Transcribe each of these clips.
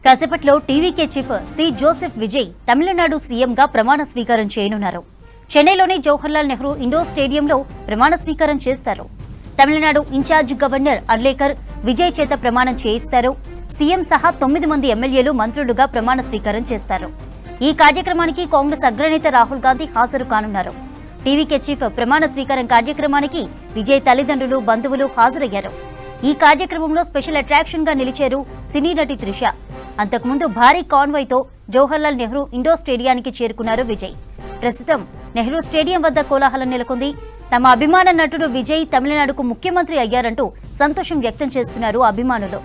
కాసేపట్లో TVK chief C Joseph Vijay Tamil Nadu సీఎంగా ప్రమాణ స్వీకారం చేయనున్నారు. చెన్నైలోని జవహర్లాల్ నెహ్రూ ఇండోర్ స్టేడియంలో ప్రమాణ స్వీకారం చేస్తారు. తమిళనాడు ఇన్ఛార్జ్ గవర్నర్ అర్లేకర్ విజయ్ చేత ప్రమాణం చేయిస్తారు. సీఎం సహా 9 మంది ఎమ్మెల్యేలు మంత్రులుగా ప్రమాణ స్వీకారం చేస్తారు. ఈ కార్యక్రమానికి కాంగ్రెస్ అగ్రనేత రాహుల్ గాంధీ హాజరు కానున్నారు. టీవీకే చీఫ్ ప్రమాణ స్వీకారం కార్యక్రమానికి విజయ్ తల్లిదండ్రులు, బంధువులు హాజరయ్యారు. ఈ కార్యక్రమంలో స్పెషల్ అట్రాక్షన్ గా నిలిచారు సినీ నటి త్రిష. అంతకుముందు భారీ కాన్వాయ్తో జవహర్లాల్ నెహ్రూ ఇండోర్ స్టేడియానికి చేరుకున్నారు విజయ్. ప్రస్తుతం నెహ్రూ స్టేడియం వద్ద కోలాహలం నెలకొంది. తమ అభిమాన నటుడు విజయ్ తమిళనాడుకు ముఖ్యమంత్రి అయ్యారంటూ సంతోషం వ్యక్తం చేస్తున్నారు అభిమానులు.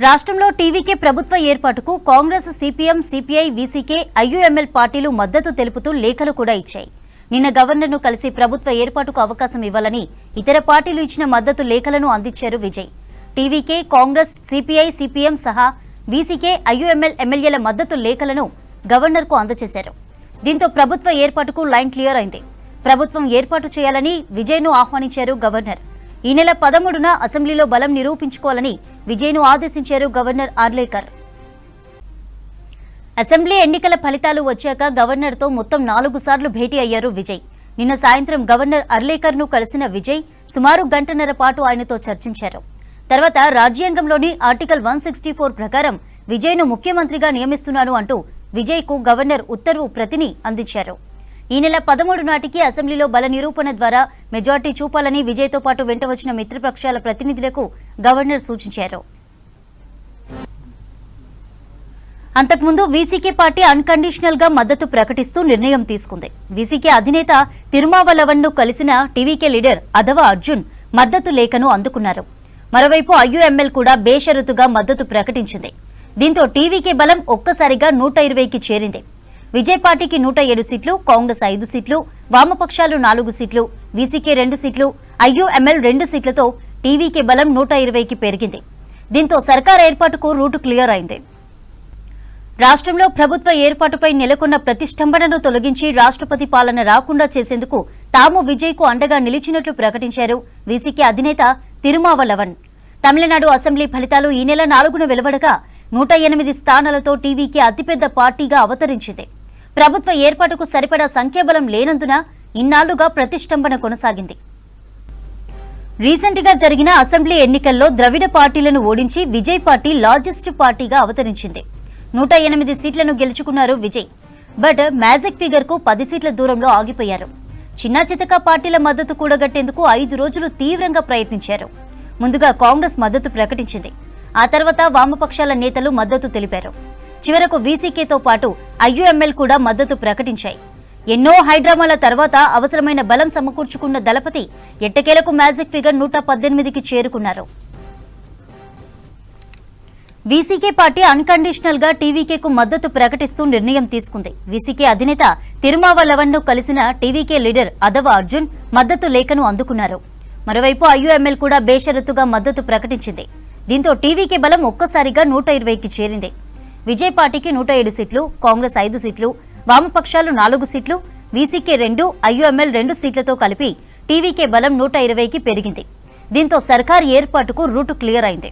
రాష్ట్రంలో టీవీకే ప్రభుత్వ ఏర్పాటుకు Congress, CPM, CPI, VCK, IUML పార్టీలు మద్దతు తెలుపుతూ లేఖలు కూడా ఇచ్చాయి. నిన్న గవర్నర్ను కలిసి ప్రభుత్వ ఏర్పాటుకు అవకాశం ఇవ్వాలని ఇతర పార్టీలు ఇచ్చిన మద్దతు లేఖలను అందించారు Vijay. TVK, Congress, CPI, CPM సహా వీసీకే, ఐయుఎంఎల్ ఎమ్మెల్యేల మద్దతు లేఖలను గవర్నర్కు అందజేశారు. దీంతో ప్రభుత్వ ఏర్పాటుకు లైన్ క్లియర్ అయింది. ప్రభుత్వం ఏర్పాటు చేయాలని విజయ్ను ఆహ్వానించారు గవర్నర్. ఈ నెల 13న అసెంబ్లీలో బలం నిరూపించుకోవాలని విజయ్ను ఆదేశించారు గవర్నర్ ఆర్లేకర్. అసెంబ్లీ ఎన్నికల ఫలితాలు వచ్చాక గవర్నర్తో మొత్తం 4 సార్లు భేటీ అయ్యారు విజయ్. నిన్న సాయంత్రం గవర్నర్ అర్లేకర్ను కలిసిన విజయ్ సుమారు గంటన్నర పాటు ఆయనతో చర్చించారు. తర్వాత రాజ్యాంగంలోని ఆర్టికల్ 164 ప్రకారం విజయ్ను ముఖ్యమంత్రిగా నియమిస్తున్నాను అంటూ విజయ్కు గవర్నర్ ఉత్తర్వు ప్రతిని అందించారు. ఈ నెల 13 నాటికి అసెంబ్లీలో బల నిరూపణ ద్వారా మెజార్టీ చూపాలని విజయ్తో పాటు వెంట వచ్చిన మిత్రపక్షాల ప్రతినిధులకు గవర్నర్ సూచించారు. అంతకుముందు వీసీకే పార్టీ అన్కండిషనల్ గా మద్దతు ప్రకటిస్తూ నిర్ణయం తీసుకుంది. వీసీకే అధినేత తిరుమావలవన్ను కలిసిన టీవీకే లీడర్ అదవ అర్జున్ మద్దతు లేఖను అందుకున్నారు. మరోవైపు ఐయుఎంఎల్ కూడా బేషరతుగా మద్దతు ప్రకటించింది. దీంతో టీవీకే బలం ఒక్కసారిగా 120కి చేరింది. విజయ్ పార్టీకి 107 సీట్లు, కాంగ్రెస్ 5 సీట్లు, వామపక్షాలు 4 సీట్లు, వీసీకే 2 సీట్లు, ఐయుఎంఎల్ 2 సీట్లతో టీవీకే బలం 120కి పెరిగింది. దీంతో సర్కార్ ఏర్పాటుకు రూటు క్లియర్ అయింది. రాష్ట్రంలో ప్రభుత్వ ఏర్పాటుపై నెలకొన్న ప్రతిష్టంభనను తొలగించి రాష్ట్రపతి పాలన రాకుండా చేసేందుకు తాము విజయ్కు అండగా నిలిచినట్లు ప్రకటించారు వీసీకే అధినేత తిరుమావలవన్. తమిళనాడు అసెంబ్లీ ఫలితాలు ఈ నెల 4న వెలువడగా 108 స్థానాలతో టీవీకే అతిపెద్ద పార్టీగా అవతరించింది. ప్రభుత్వ ఏర్పాటుకు సరిపడా సంఖ్యాబలం లేనందున ఇన్నాళ్లుగా ప్రతిష్టంభన కొనసాగింది. రీసెంట్ గా జరిగిన అసెంబ్లీ ఎన్నికల్లో ద్రవిడ పార్టీలను ఓడించి విజయ్ పార్టీ లార్జెస్ట్ పార్టీగా అవతరించింది. 108 సీట్లను గెలుచుకున్నారు విజయ్. బట్ మ్యాజిక్ ఫిగర్ కు 10 సీట్ల దూరంలో ఆగిపోయారు. చిన్న చితక పార్టీల మద్దతు కూడగట్టేందుకు 5 రోజులు తీవ్రంగా ప్రయత్నించారు. ముందుగా కాంగ్రెస్ మద్దతు ప్రకటించింది. ఆ తర్వాత వామపక్షాల నేతలు మద్దతు తెలిపారు. చివరకు వీసీకేతో పాటు ఐయుఎంఎల్ కూడా మద్దతు ప్రకటించాయి. ఎన్నో హైడ్రామాల తర్వాత అవసరమైన బలం సమకూర్చుకున్న దళపతి ఎట్టకేలకు మ్యాజిక్ ఫిగర్ 118కి చేరుకున్నారు. వీసీకే పార్టీ అన్కండిషనల్ గా టీవీకేకు మద్దతు ప్రకటిస్తూ నిర్ణయం తీసుకుంది. వీసీకే అధినేత తిరుమావలవన్ను కలిసిన టీవీకే లీడర్ అదవ అర్జున్ మద్దతు లేఖను అందుకున్నారు. మరోవైపు ఐయుఎంఎల్ కూడా బేషరతుగా మద్దతు ప్రకటించింది. దీంతో టీవీకే బలం ఒక్కసారిగా 120కి చేరింది. విజయ్ పార్టీకి 107 సీట్లు, కాంగ్రెస్ 5 సీట్లు, వామపక్షాలు 4 సీట్లు, వీసీకే 2, ఐయుఎంఎల్ 2 సీట్లతో కలిపి టీవీకే బలం 120కి పెరిగింది. దీంతో సర్కార్ ఏర్పాటుకు రూటు క్లియర్ అయింది.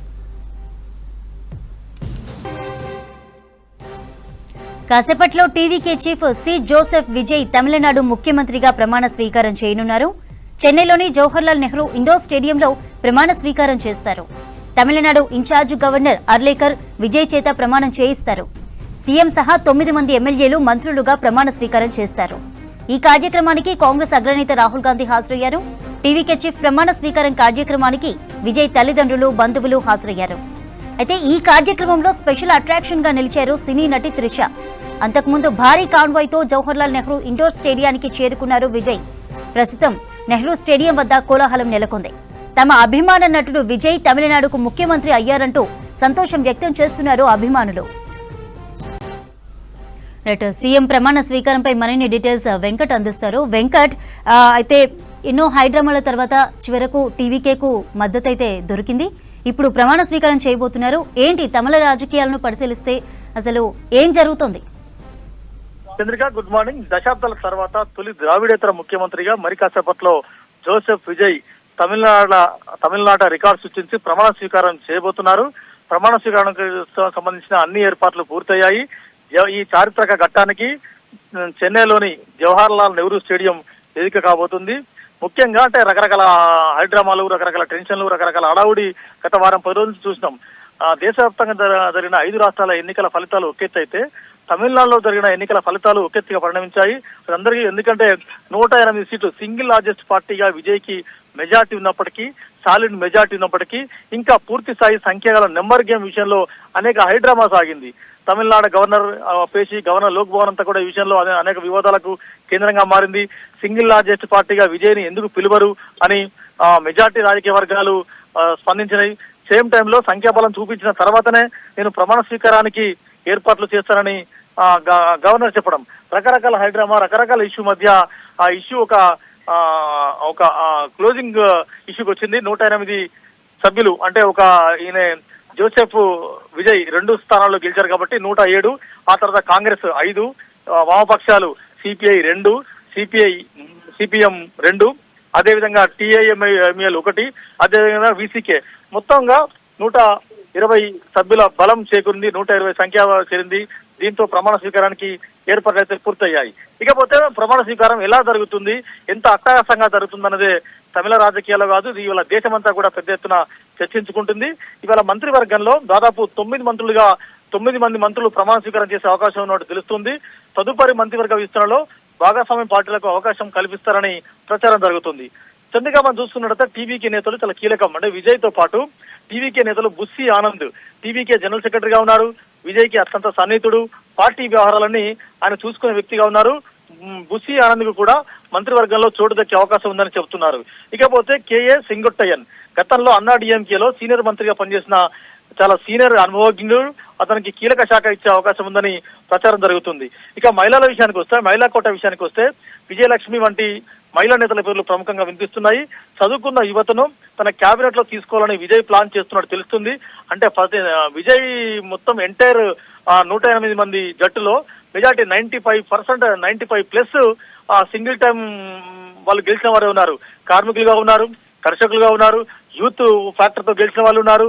కాసేపట్లో టీవీకే చీఫ్ సి జోసెఫ్ విజయ్ తమిళనాడు ముఖ్యమంత్రిగా ప్రమాణ స్వీకారం చేయనున్నారు. చెన్నైలోని జవహర్లాల్ నెహ్రూ ఇండోర్ స్టేడియంలో ప్రమాణ స్వీకారం చేస్తారు. తమిళనాడు ఇన్ఛార్జ్ గవర్నర్ అర్లేకర్ విజయ్ చేత ప్రమాణం చేయిస్తారు. సీఎం సహా 9 మంది ఎమ్మెల్యేలు మంత్రులుగా ప్రమాణ స్వీకారం చేస్తారు. ఈ కార్యక్రమానికి కాంగ్రెస్ అగ్రనేత రాహుల్ గాంధీ హాజరయ్యారు. టీవీకే చీఫ్ ప్రమాణ స్వీకారం కార్యక్రమానికి విజయ్ తల్లిదండ్రులు, బంధువులు హాజరయ్యారు. అయితే ఈ కార్యక్రమంలో స్పెషల్ అట్రాక్షన్ గా నిలిచారు సినీ నటి త్రిష. అంతకుముందు భారీ కాన్వాయ్తో జవహర్లాల్ నెహ్రూ ఇండోర్ స్టేడియానికి చేరుకున్నారు విజయ్. ప్రస్తుతం నెహ్రూ స్టేడియం వద్ద కోలాహలం నెలకొంది. తమ అభిమాన నటుడు విజయ్ తమిళనాడుకు ముఖ్యమంత్రి అయ్యారంటూ సంతోషం వ్యక్తం చేస్తున్నారు అభిమానులు. సీఎం ప్రమాణ స్వీకారంపై మరిన్ని డీటెయిల్స్ వెంకట్ అందిస్తారు. వెంకట్, అయితే ఎన్నో హైడ్రామాల తర్వాత చివరకు టీవీకేకు మద్దతు అయితే దొరికింది. ఇప్పుడు ప్రమాణ స్వీకారం చేయబోతున్నారు. ఏంటి తమిళ రాజకీయాలను పరిశీలిస్తే అసలు ఏం జరుగుతోంది? Chandrika, good morning. దశాబ్దాల తర్వాత తొలి ద్రావిడేతర ముఖ్యమంత్రిగా మరి కాసేపట్లో జోసెఫ్ విజయ్ తమిళనాడు రికార్డు సృష్టించి ప్రమాణ స్వీకారం చేయబోతున్నారు. ప్రమాణ స్వీకారానికి సంబంధించిన అన్ని ఏర్పాట్లు పూర్తయ్యాయి. ఈ చారిత్రక ఘట్టానికి చెన్నైలోని జవహర్లాల్ నెహ్రూ స్టేడియం వేదిక కాబోతుంది. ముఖ్యంగా అంటే రకరకాల హైడ్రామాలు, రకరకాల టెన్షన్లు, రకరకాల హడావుడి గత వారం 10 రోజులు చూసినాం. దేశవ్యాప్తంగా జరిగిన 5 రాష్ట్రాల ఎన్నికల ఫలితాలు ఒకెత్తైతే తమిళనాడులో జరిగిన ఎన్నికల ఫలితాలు ఒకెత్తుగా పరిణమించాయి. అందరికీ ఎందుకంటే 108 సీట్లు సింగిల్ లార్జెస్ట్ పార్టీగా విజయ్కి మెజార్టీ ఉన్నప్పటికీ, సాలిడ్ మెజార్టీ ఉన్నప్పటికీ ఇంకా పూర్తి స్థాయి సంఖ్యగల నెంబర్ గేమ్ విషయంలో అనేక హైడ్రామా సాగింది. తమిళనాడు గవర్నర్ పేషి, గవర్నర్ లోక్ భవన్ అంతా కూడా ఈ విషయంలో అనేక వివాదాలకు కేంద్రంగా మారింది. సింగిల్ లార్జెస్ట్ పార్టీగా విజయ్ని ఎందుకు పిలువరు అని మెజార్టీ రాజకీయ వర్గాలు స్పందించినాయి. సేమ్ టైంలో సంఖ్యాబలం చూపించిన తర్వాతనే నేను ప్రమాణ స్వీకారానికి ఏర్పాట్లు చేస్తానని గవర్నర్ చెప్పడం, రకరకాల హైడ్రామా, రకరకాల ఇష్యూ మధ్య ఆ ఇష్యూ ఒక క్లోజింగ్ ఇష్యూకి వచ్చింది. 108 సభ్యులు అంటే ఈయన జోసెఫ్ విజయ్ 2 స్థానాల్లో గెలిచారు కాబట్టి 107. ఆ తర్వాత కాంగ్రెస్ 5, వామపక్షాలు సిపిఐ 2, సిపిఎం 2, అదేవిధంగా టిఐఎంఎల్ 1, అదేవిధంగా విసికే మొత్తంగా 120 సభ్యుల బలం చేకూరింది. 120 సంఖ్య చేరింది. దీంతో ప్రమాణ స్వీకారానికి ఏర్పాట్లు అయితే పూర్తయ్యాయి. ఇకపోతే ప్రమాణ స్వీకారం ఎలా జరుగుతుంది, ఎంత అట్టహాసంగా జరుగుతుందన్నదే తమిళ రాజకీయాల్లో కాదు, ఇది ఇవాళ దేశమంతా కూడా పెద్ద ఎత్తున చర్చించుకుంటుంది. ఇవాళ మంత్రివర్గంలో దాదాపు 9 మంది మంత్రులు ప్రమాణ స్వీకారం చేసే అవకాశం ఉన్నట్టు తెలుస్తుంది. తదుపరి మంత్రివర్గ విస్తరణలో భాగస్వామ్య పార్టీలకు అవకాశం కల్పిస్తారని ప్రచారం జరుగుతుంది. చంద్రిక మనం చూస్తున్నట్లయితే టీవీకే నేతలు చాలా కీలకం. అంటే విజయ్తో పాటు టీవీకే నేతలు బుస్సి ఆనంద్ టీవీకే జనరల్ సెక్రటరీగా ఉన్నారు. విజయ్కి అత్యంత సన్నిహితుడు, పార్టీ వ్యవహారాలన్నీ ఆయన చూసుకునే వ్యక్తిగా ఉన్నారు. బుస్సి ఆనంద్కు కూడా మంత్రివర్గంలో చోటు దక్కే అవకాశం ఉందని చెబుతున్నారు. ఇకపోతే కేఏ సింగొట్టయ్యన్ గతంలో అన్నా డిఎంకేలో సీనియర్ మంత్రిగా పనిచేసిన చాలా సీనియర్ అనుభవజ్ఞుడు, అతనికి కీలక శాఖ ఇచ్చే అవకాశం ఉందని ప్రచారం జరుగుతుంది. ఇక మహిళల విషయానికి వస్తే, మహిళా కోట విషయానికి వస్తే విజయలక్ష్మి వంటి మహిళా నేతల పేర్లు ప్రముఖంగా వినిపిస్తున్నాయి. చదువుకున్న యువతను తన క్యాబినెట్ లో తీసుకోవాలని విజయ్ ప్లాన్ చేస్తున్నట్టు తెలుస్తుంది. అంటే విజయ్ మొత్తం ఎంటైర్ 108 మంది జట్టులో మెజార్టీ 95% సింగిల్ టైం వాళ్ళు గెలిచిన వారే ఉన్నారు. కార్మికులుగా ఉన్నారు, కర్షకులుగా ఉన్నారు, యూత్ ఫ్యాక్టర్ తో గెలిచిన వాళ్ళు ఉన్నారు,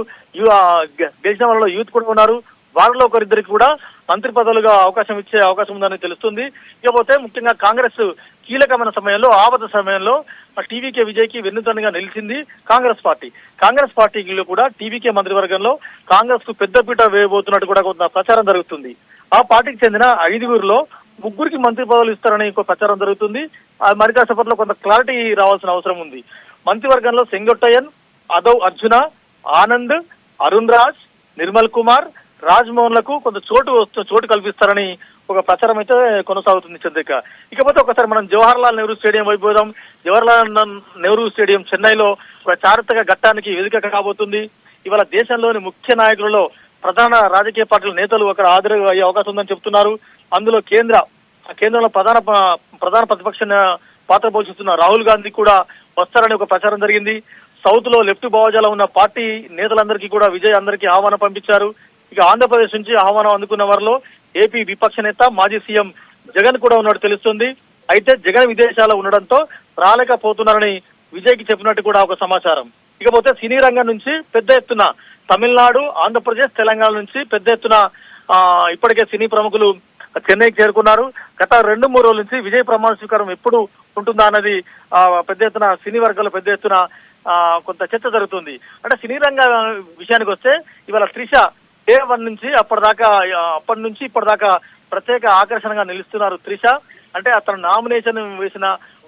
గెలిచిన వాళ్ళలో యూత్ కూడా ఉన్నారు. వారిలో ఒకరిద్దరికి కూడా మంత్రి పదవులుగా అవకాశం ఇచ్చే అవకాశం ఉందని తెలుస్తుంది. ఇకపోతే ముఖ్యంగా కాంగ్రెస్ కీలకమైన సమయంలో, ఆపద సమయంలో టీవీకే విజయ్కి వెన్నుదన్నుగా నిలిచింది కాంగ్రెస్ పార్టీలో కూడా టీవీకే మంత్రివర్గంలో కాంగ్రెస్ కు పెద్దపీట వేయబోతున్నట్టు కూడా కొంత ప్రచారం జరుగుతుంది. ఆ పార్టీకి చెందిన 5గురిలో 3 మంత్రి పదవులు ఇస్తారని ఇంకో ప్రచారం జరుగుతుంది. మరి కాసేపట్లో కొంత క్లారిటీ రావాల్సిన అవసరం ఉంది. మంత్రివర్గంలో సెంగొట్టయ్యన్, అదవ్ అర్జున, ఆనంద్, అరుణ్ రాజ్, నిర్మల్ కుమార్, రాజ్మోహన్ లకు కొంత చోటు కల్పిస్తారని ఒక ప్రచారం అయితే కొనసాగుతుంది చంద్రిక. ఇకపోతే ఒకసారి మనం జవహర్లాల్ నెహ్రూ స్టేడియం వైపు పోదాం. జవహర్లాల్ నెహ్రూ స్టేడియం చెన్నైలో ఒక చారిత్రక ఘట్టానికి వేదిక కాబోతుంది. ఇవాళ దేశంలోని ముఖ్య నాయకులలో ప్రధాన రాజకీయ పార్టీల నేతలు అక్కడ హాజరు అయ్యే అవకాశం ఉందని చెప్తున్నారు. అందులో కేంద్రంలో ప్రధాన ప్రతిపక్ష పాత్ర పోషిస్తున్న రాహుల్ గాంధీ కూడా వస్తారని ఒక ప్రచారం జరిగింది. సౌత్ లో లెఫ్ట్ భావజాలం ఉన్న పార్టీ నేతలందరికీ కూడా విజయ్ అందరికీ ఆహ్వానం పంపించారు. ఇక ఆంధ్రప్రదేశ్ నుంచి ఆహ్వానం అందుకున్న వారిలో ఏపీ విపక్ష నేత మాజీ సీఎం జగన్ కూడా ఉన్నట్టు తెలుస్తుంది. అయితే జగన్ విదేశాల్లో ఉండడంతో రాలేకపోతున్నారని విజయ్కి చెప్పినట్టు కూడా ఒక సమాచారం. ఇకపోతే సినీ రంగం నుంచి పెద్ద ఎత్తున తమిళనాడు, ఆంధ్రప్రదేశ్, తెలంగాణ నుంచి పెద్ద ఎత్తున ఇప్పటికే సినీ ప్రముఖులు చెన్నైకి చేరుకున్నారు. గత 2-3 రోజుల నుంచి విజయ్ ప్రమాణ స్వీకారం ఎప్పుడు ఉంటుందా అన్నది పెద్ద ఎత్తున సినీ వర్గాల్లో పెద్ద ఎత్తున కొంత చర్చ జరుగుతుంది. అంటే సినీ రంగ విషయానికి వస్తే ఇవాళ త్రిష డే 1 నుంచి అప్పటి నుంచి ఇప్పటిదాకా ప్రత్యేక ఆకర్షణగా నిలుస్తున్నారు త్రిష. అంటే అతను నామినేషన్ వేసిన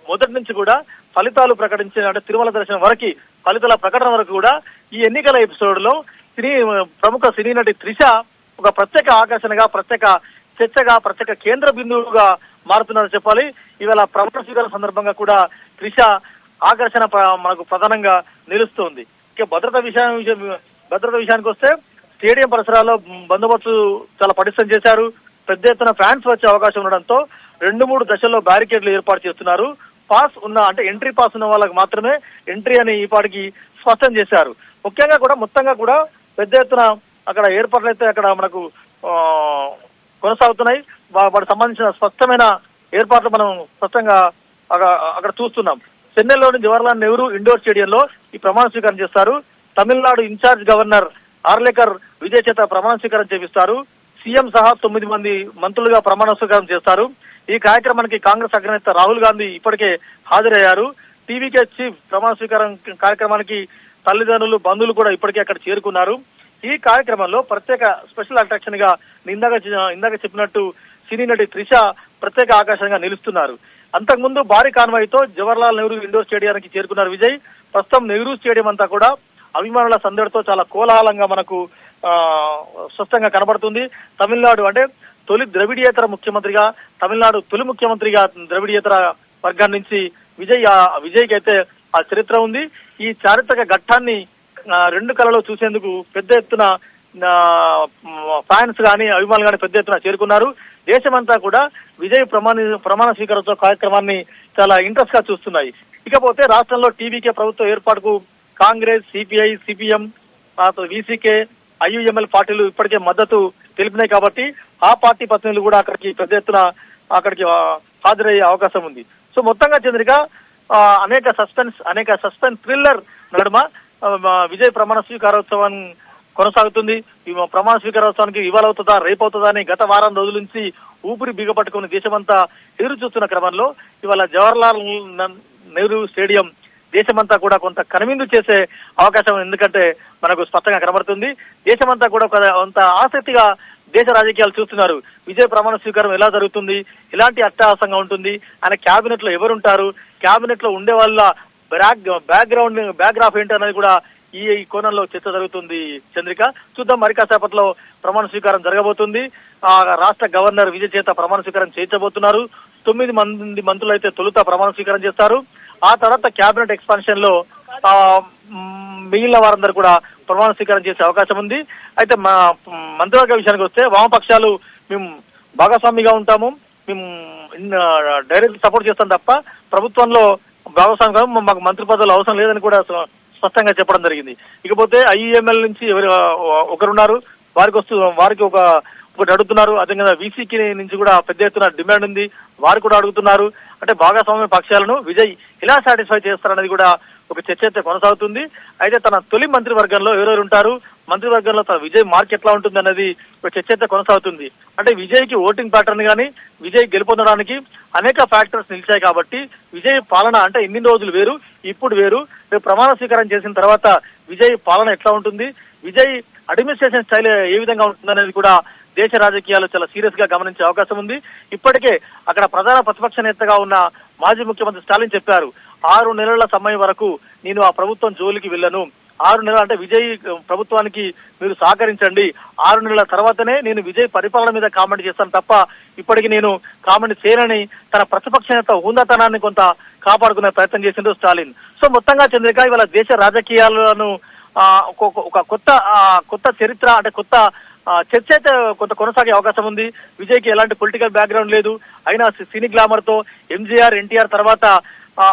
మొదటి నుంచి కూడా ఫలితాలు ప్రకటించిన అంటే తిరుమల దర్శనం వరకు ఫలితాల ప్రకటన వరకు కూడా ఈ ఎన్నికల ఎపిసోడ్ లో ప్రముఖ సినీ నటి త్రిష ఒక ప్రత్యేక ఆకర్షణగా, ప్రత్యేక చర్చగా, ప్రత్యేక కేంద్ర బిందువుగా మారుతున్నారని చెప్పాలి. ఇవాళ ప్రమాణ స్వీకారం సందర్భంగా కూడా త్రిష ఆకర్షణ మనకు ప్రధానంగా నిలుస్తుంది. ఇక భద్రత విషయానికి వస్తే స్టేడియం పరిసరాల్లో బందోబస్తు చాలా పటిష్టం చేశారు. పెద్ద ఎత్తున ఫ్యాన్స్ వచ్చే అవకాశం ఉండడంతో 2-3 దశల్లో బ్యారికేడ్లు ఏర్పాటు చేస్తున్నారు. ఎంట్రీ పాస్ ఉన్న వాళ్ళకి మాత్రమే ఎంట్రీ అని ఈ పాటికి స్పష్టం చేశారు. మొత్తంగా కూడా పెద్ద ఎత్తున అక్కడ ఏర్పాట్లు అయితే అక్కడ మనకు కొనసాగుతున్నాయి. వాటికి సంబంధించిన స్పష్టమైన ఏర్పాట్లు మనం స్పష్టంగా అక్కడ చూస్తున్నాం. చెన్నైలోని జవహర్లాల్ నెహ్రూ ఇండోర్ స్టేడియంలో ఈ ప్రమాణ స్వీకారం చేస్తారు. తమిళనాడు ఇన్ఛార్జ్ గవర్నర్ ఆర్లేకర్ విజయ్ చేత ప్రమాణ స్వీకారం చేపిస్తారు. సీఎం సహా 9 మంది మంత్రులుగా ప్రమాణ స్వీకారం చేస్తారు. ఈ కార్యక్రమానికి కాంగ్రెస్ అగ్రనేత రాహుల్ గాంధీ ఇప్పటికే హాజరయ్యారు. టీవీకే చీఫ్ ప్రమాణ స్వీకారం కార్యక్రమానికి తల్లిదండ్రులు, బంధువులు కూడా ఇప్పటికే అక్కడ చేరుకున్నారు. ఈ కార్యక్రమంలో ప్రత్యేక స్పెషల్ అట్రాక్షన్ గా ఇందాక చెప్పినట్టు సినీ నటి త్రిష ప్రత్యేక ఆకర్షణగా నిలుస్తున్నారు. అంతకుముందు భారీ కాన్వాయ్తో జవహర్లాల్ నెహ్రూ ఇండోర్ స్టేడియానికి చేరుకున్నారు విజయ్. ప్రస్తుతం నెహ్రూ స్టేడియం అంతా కూడా అభిమానుల సందడితో చాలా కోలాహలంగా మనకు స్పష్టంగా కనబడుతుంది. తమిళనాడు అంటే తొలి ద్రవిడియేతర ముఖ్యమంత్రిగా, తమిళనాడు తొలి ముఖ్యమంత్రిగా ద్రవిడియేతర వర్గం నుంచి విజయ్కి అయితే ఆ చరిత్ర ఉంది. ఈ చారిత్రక ఘట్టాన్ని 2 కళలో చూసేందుకు పెద్ద ఎత్తున ఫ్యాన్స్ కానీ అభిమానులు కానీ పెద్ద ఎత్తున చేరుకున్నారు. దేశమంతా కూడా విజయ్ ప్రమాణ స్వీకారోత్సవ కార్యక్రమాన్ని చాలా ఇంట్రెస్ట్ గా చూస్తున్నాయి. ఇకపోతే రాష్ట్రంలో టీవీకే ప్రభుత్వ ఏర్పాటుకు Congress, CPI, CPM, VCK, IUML పార్టీలు ఇప్పటికే మద్దతు తెలిపినాయి కాబట్టి ఆ పార్టీ ప్రతినిధులు కూడా పెద్ద ఎత్తున అక్కడికి హాజరయ్యే అవకాశం ఉంది. సో మొత్తంగా చంద్రిక అనేక సస్పెన్స్ థ్రిల్లర్ నడుమ విజయ్ ప్రమాణ స్వీకారోత్సవం కొనసాగుతుంది. ఈ ప్రమాణ స్వీకారోత్సవానికి ఇవాళ అవుతుందా, రేపు అవుతుందా అని గత వారం రోజుల నుంచి ఊపిరి బిగపట్టుకుని దేశమంతా ఎదురు చూస్తున్న క్రమంలో ఇవాళ జవహర్లాల్ నెహ్రూ స్టేడియం దేశమంతా కూడా కొంత కనువిందు చేసే అవకాశం ఎందుకంటే మనకు స్పష్టంగా కనబడుతుంది. దేశమంతా కూడా కొంత ఆసక్తిగా దేశ రాజకీయాలు చూస్తున్నారు. విజయ్ ప్రమాణ స్వీకారం ఎలా జరుగుతుంది, ఎలాంటి అట్టహాసంగా ఉంటుంది, ఆయన క్యాబినెట్ లో ఎవరుంటారు, క్యాబినెట్ లో ఉండే వాళ్ళ బ్యాక్గ్రాఫ్ ఏంటి అనేది కూడా ఈ కోణంలో చర్చ జరుగుతుంది. చంద్రిక చూద్దాం, మరి కాసేపట్లో ప్రమాణ స్వీకారం జరగబోతుంది. రాష్ట్ర గవర్నర్ విజయ్ చేత ప్రమాణ స్వీకారం చేయించబోతున్నారు. 9 మంది మంత్రులు అయితే తొలుత ప్రమాణ స్వీకారం చేస్తారు. ఆ తర్వాత క్యాబినెట్ ఎక్స్పాన్షన్ లో మిగిలిన వారందరూ కూడా ప్రమాణ స్వీకారం చేసే అవకాశం ఉంది. అయితే మా మంత్రివర్గ విషయానికి వస్తే వామపక్షాలు మేము భాగస్వామిగా ఉంటాము, మేము డైరెక్ట్ సపోర్ట్ చేస్తాం తప్ప ప్రభుత్వంలో భాగస్వామిగా మాకు మంత్రి పదవులు అవసరం లేదని కూడా స్పష్టంగా చెప్పడం జరిగింది. ఇకపోతే ఐయుఎంఎల్ నుంచి ఒకరున్నారు, వారికి ఒకటి అడుగుతున్నారు. అదేవిధంగా వీసీకి నుంచి కూడా పెద్ద ఎత్తున డిమాండ్ ఉంది, వారు కూడా అడుగుతున్నారు. అంటే భాగస్వామ్య పక్షాలను విజయ్ ఎలా సాటిస్ఫై చేస్తారనేది కూడా ఒక చర్చ అయితే కొనసాగుతుంది. అయితే తన తొలి మంత్రివర్గంలో ఎవరెవరు ఉంటారు, మంత్రివర్గంలో తన విజయ్ మార్క్ ఎట్లా ఉంటుంది అనేది ఒక చర్చ అయితే కొనసాగుతుంది. అంటే విజయ్కి ఓటింగ్ ప్యాటర్న్ కానీ విజయ్ గెలుపొందడానికి అనేక ఫ్యాక్టర్స్ నిలిచాయి కాబట్టి విజయ్ పాలన అంటే ఇన్ని రోజులు వేరు, ఇప్పుడు వేరు. రేపు ప్రమాణ స్వీకారం చేసిన తర్వాత విజయ్ పాలన ఎట్లా ఉంటుంది, విజయ్ అడ్మినిస్ట్రేషన్ స్టైల్ ఏ విధంగా ఉంటుందనేది కూడా దేశ రాజకీయాలు చాలా సీరియస్ గా గమనించే అవకాశం ఉంది. ఇప్పటికే అక్కడ ప్రధాన ప్రతిపక్ష నేతగా ఉన్న మాజీ ముఖ్యమంత్రి స్టాలిన్ చెప్పారు, 6 నెలల సమయం వరకు నేను ఆ ప్రభుత్వం జోలికి వెళ్ళను. 6 నెలలు అంటే విజయ్ ప్రభుత్వానికి మీరు సహకరించండి, 6 నెలల తర్వాతనే నేను విజయ్ పరిపాలన మీద కామెంట్ చేస్తాను తప్ప ఇప్పటికి నేను కామెంట్ చేయనని తన ప్రతిపక్ష నేత హుందాతనాన్ని కొంత కాపాడుకునే ప్రయత్నం చేసిండు స్టాలిన్. సో మొత్తంగా చంద్రిక ఇవాళ దేశ రాజకీయాలను ఒక కొత్త చరిత్ర అంటే కొత్త చర్చ అయితే కొంత కొనసాగే అవకాశం ఉంది. విజయ్కి ఎలాంటి పొలిటికల్ బ్యాక్గ్రౌండ్ లేదు, అయినా సినీ గ్లామర్ తో ఎంజీఆర్, ఎన్టీఆర్ తర్వాత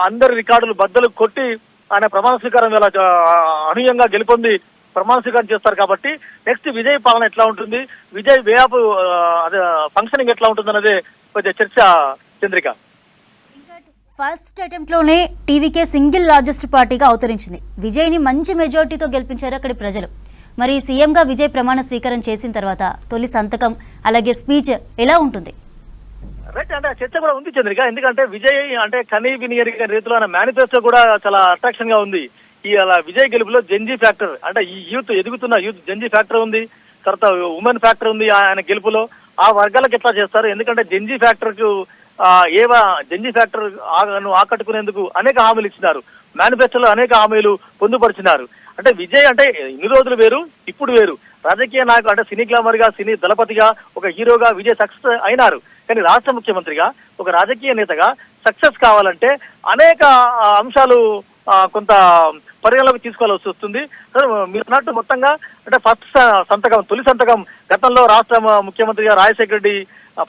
అందరి రికార్డులు బద్దలు కొట్టి ఆయన ప్రమాణ స్వీకారం ఇలా అనూహ్యంగా గెలుపొంది ప్రమాణ స్వీకారం చేస్తారు కాబట్టి నెక్స్ట్ విజయ్ పాలన ఎట్లా ఉంటుంది, విజయ్ వే ఆఫ్ ఫంక్షనింగ్ ఎట్లా ఉంటుంది అన్నదే కొంచెం చర్చ చంద్రిక. ఫస్ట్ అటెంప్ట్ లోనే టీవీకే సింగిల్ లార్జెస్ట్ పార్టీగా అవతరించింది. విజయ్ ని మంచి మెజారిటీతో గెలిపించారు అక్కడి ప్రజలు. మరి సీఎంగా విజయ్ ప్రమాణ స్వీకారం చేసిన తర్వాత తొలి సంతకం అలాగే స్పీచ్ ఎలా ఉంటుంది? రైట్, అంటే చర్చ కూడా ఉంది చంద్రిక. ఎందుకంటే విజయ్ అంటే కనీ వినియరి రీతిలో ఆయన మేనిఫెస్టో కూడా చాలా అట్రాక్షన్ గా ఉంది. ఈ అలా విజయ్ గెలుపులో జెన్జీ ఫ్యాక్టర్ అంటే ఈ ఎదుగుతున్న యూత్ జెన్జీ ఫ్యాక్టర్ ఉంది, తర్వాత ఉమెన్ ఫ్యాక్టర్ ఉంది ఆయన గెలుపులో. ఆ వర్గాలకు ఎట్లా చేస్తారు, ఎందుకంటే జెన్జీ ఫ్యాక్టర్ కు జెన్జీ ఫ్యాక్టర్ ఆకట్టుకునేందుకు అనేక హామీలు ఇచ్చినారు, మేనిఫెస్టోలో అనేక హామీలు పొందుపరిచినారు. అంటే విజయ్ అంటే ఇన్ని రోజులు వేరు, ఇప్పుడు వేరు. రాజకీయ నాయకుడు అంటే సినీ గ్లామర్ గా, సినీ దళపతిగా, ఒక హీరోగా విజయ్ సక్సెస్ అయినారు. కానీ రాష్ట్ర ముఖ్యమంత్రిగా, ఒక రాజకీయ నేతగా సక్సెస్ కావాలంటే అనేక అంశాలు కొంత పరిగణలోకి తీసుకోవాల్సి వస్తుంది. మీరు అన్నట్టు మొత్తంగా అంటే ఫస్ట్ సంతకం, తొలి సంతకం గతంలో రాష్ట్ర ముఖ్యమంత్రిగా రాజశేఖర రెడ్డి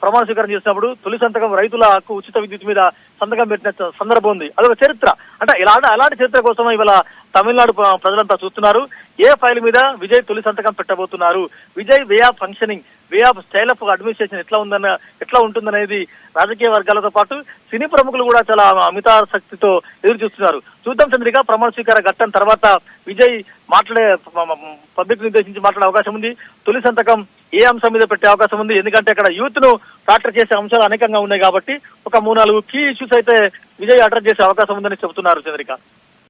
ప్రమాణ స్వీకారం చేసినప్పుడు తొలి సంతకం రైతులకు ఉచిత విద్యుత్ మీద సంతకం పెట్టిన సందర్భం ఉంది. అదొక చరిత్ర. అంటే అలాంటి చరిత్ర కోసం ఇవాళ తమిళనాడు ప్రజలంతా చూస్తున్నారు. ఏ ఫైల్ మీద విజయ్ తొలి సంతకం పెట్టబోతున్నారు, Vijay way of functioning, way of style of administration ఎట్లా ఉంటుందనేది రాజకీయ వర్గాలతో పాటు సినీ ప్రముఖులు కూడా చాలా అమితాసక్తితో ఎదురు చూస్తున్నారు. చూద్దాం చంద్రిక, ప్రమాణ స్వీకార ఘట్టం తర్వాత విజయ్ పబ్లిక్ నిర్దేశించి మాట్లాడే అవకాశం ఉంది. తొలి సంతకం ఏ అంశం మీద పెట్టే అవకాశం ఉంది, ఎందుకంటే అక్కడ యూత్ ను ఫ్యాక్టర్ చేసే అంశాలు అనేకంగా ఉన్నాయి కాబట్టి ఒక 3-4 కీ ఇష్యూస్ అయితే విజయ్ అడ్రస్ చేసే అవకాశం ఉందని చెబుతున్నారు చంద్రిక.